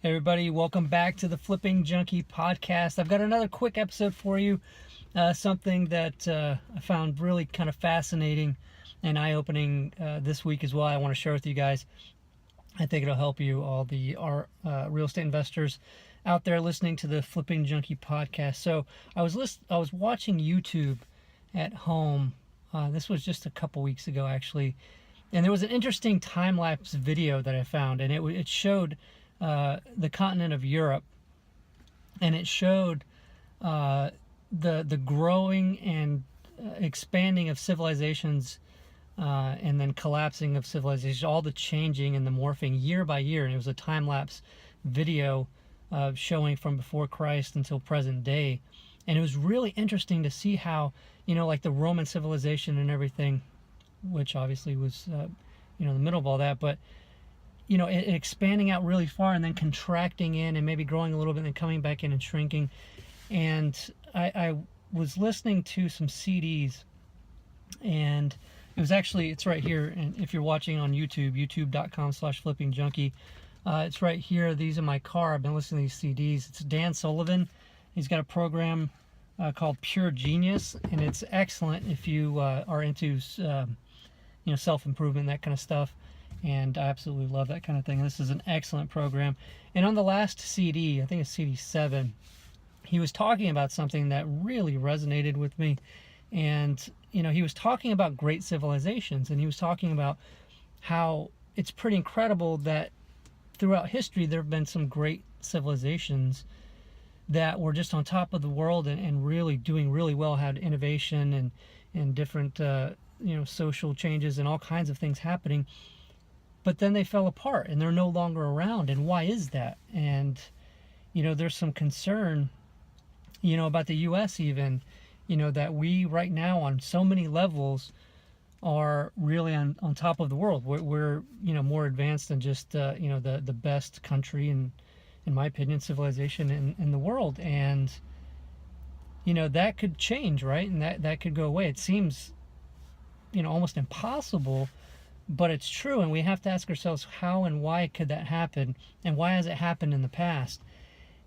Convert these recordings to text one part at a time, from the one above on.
Hey everybody, welcome back to the FlippingJunkie podcast. I've got another quick episode for you, something that I found really kind of fascinating and eye-opening this week as well. I want to share with you guys. I think it'll help you, all the real estate investors out there listening to the FlippingJunkie podcast. So I was watching YouTube at home. This was just a couple weeks ago actually, and there was an interesting time-lapse video that I found, and it showed the continent of Europe, and it showed the growing and expanding of civilizations, and then collapsing of civilizations, all the changing and the morphing year by year. And it was a time-lapse video showing from before Christ until present day, and it was really interesting to see how, like the Roman civilization and everything, which obviously was in the middle of all that, but it expanding out really far and then contracting in and maybe growing a little bit and then coming back in and shrinking. And I was listening to some CDs, and it's right here. And if you're watching on YouTube, youtube.com/FlippingJunkie, it's right here. These in my car. I've been listening to these CDs. It's Dan Sullivan. He's got a program called Pure Genius, and it's excellent if you are into self-improvement, that kind of stuff. And I absolutely love that kind of thing. This is an excellent program. And on the last CD, I think it's CD 7, he was talking about something that really resonated with me. And, he was talking about great civilizations, and he was talking about how it's pretty incredible that throughout history there have been some great civilizations that were just on top of the world and really doing really well, had innovation and different, social changes and all kinds of things happening. But then they fell apart and they're no longer around. And why is that? And, there's some concern, about the U.S. even, that we right now on so many levels are really on top of the world. We're more advanced than just, the best country in my opinion, civilization in the world. And, that could change, right? And that could go away. It seems, almost impossible, but it's true, and we have to ask ourselves how and why could that happen, and why has it happened in the past?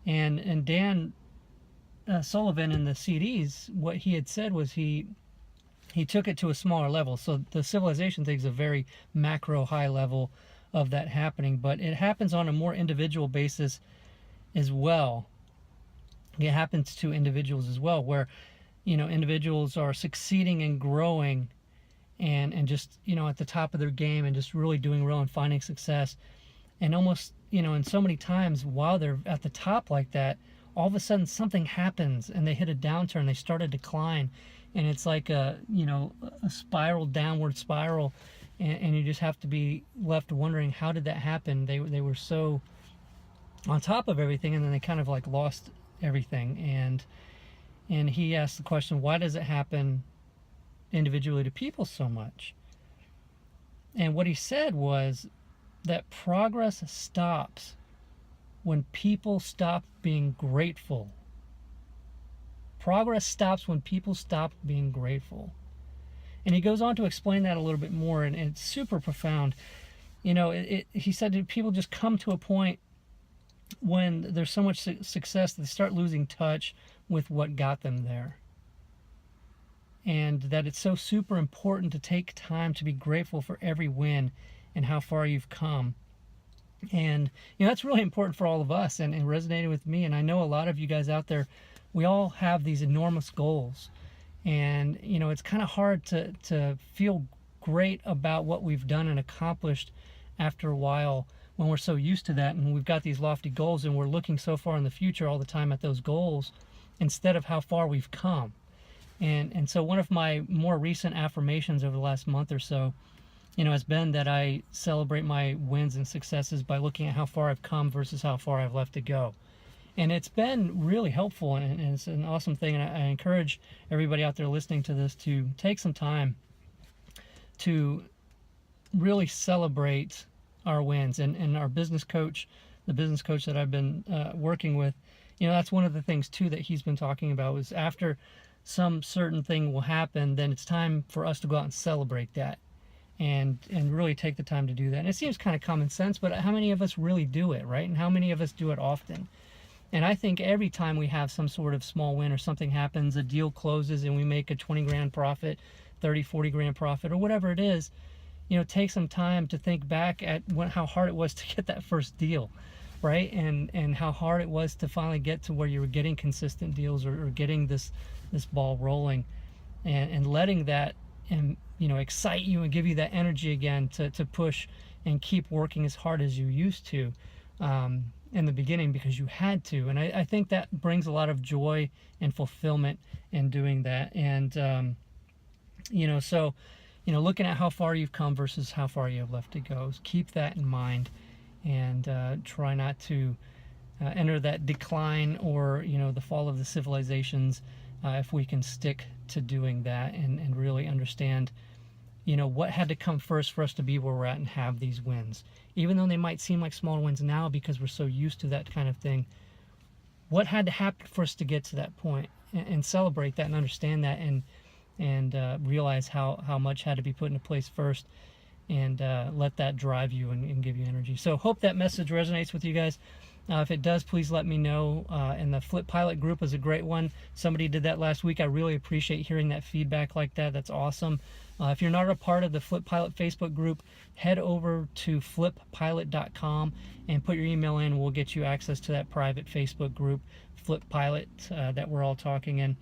And Dan Sullivan in the CDs, what he had said was he took it to a smaller level. So the civilization thing is a very macro high level of that happening, but it happens on a more individual basis as well. It happens to individuals as well, where individuals are succeeding and growing and just at the top of their game and just really doing well and finding success, and almost and so many times while they're at the top like that, all of a sudden something happens and they hit a downturn, they start a decline, and it's like a downward spiral, and you just have to be left wondering, how did that happen? They were so on top of everything, and then they kind of like lost everything. And he asked the question, why does it happen individually to people so much? And what he said was that progress stops when people stop being grateful. Progress stops when people stop being grateful. And he goes on to explain that a little bit more, and it's super profound. He said that people just come to a point when there's so much success that they start losing touch with what got them there. And that it's so super important to take time to be grateful for every win and how far you've come. And that's really important for all of us, and it resonated with me. And I know a lot of you guys out there, we all have these enormous goals, and it's kind of hard to feel great about what we've done and accomplished after a while, when we're so used to that, and we've got these lofty goals, and we're looking so far in the future all the time at those goals instead of how far we've come. And so one of my more recent affirmations over the last month or so, has been that I celebrate my wins and successes by looking at how far I've come versus how far I've left to go. And it's been really helpful, and it's an awesome thing. And I encourage everybody out there listening to this to take some time to really celebrate our wins. And our business coach, the business coach that I've been working with, that's one of the things too that he's been talking about, was after some certain thing will happen, then it's time for us to go out and celebrate that. and really take the time to do that. And it seems kind of common sense, but how many of us really do it, right? And how many of us do it often? And I think every time we have some sort of small win or something happens, a deal closes and we make a 20 grand profit, 30, 40 grand profit, or whatever it is, you know, take some time to think back at how hard it was to get that first deal, right? And how hard it was to finally get to where you were getting consistent deals, or getting this ball rolling, and letting that, and you know, excite you and give you that energy again to push and keep working as hard as you used to in the beginning, because you had to. And I think that brings a lot of joy and fulfillment in doing that. And you know, so you know, looking at how far you've come versus how far you have left to go, keep that in mind, and try not to enter that decline, or you know, the fall of the civilizations, if we can stick to doing that, and really understand, you know, what had to come first for us to be where we're at and have these wins. Even though they might seem like small wins now because we're so used to that kind of thing, what had to happen for us to get to that point, and celebrate that and understand that, and realize how much had to be put into place first, and let that drive you and give you energy. So hope that message resonates with you guys. If it does, please let me know. And the Flip Pilot group is a great one. Somebody did that last week. I really appreciate hearing that feedback like that. That's awesome. If you're not a part of the Flip Pilot Facebook group, head over to flippilot.com and put your email in. We'll get you access to that private Facebook group, Flip Pilot, that we're all talking in.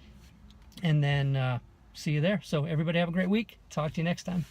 And then see you there. So everybody have a great week. Talk to you next time.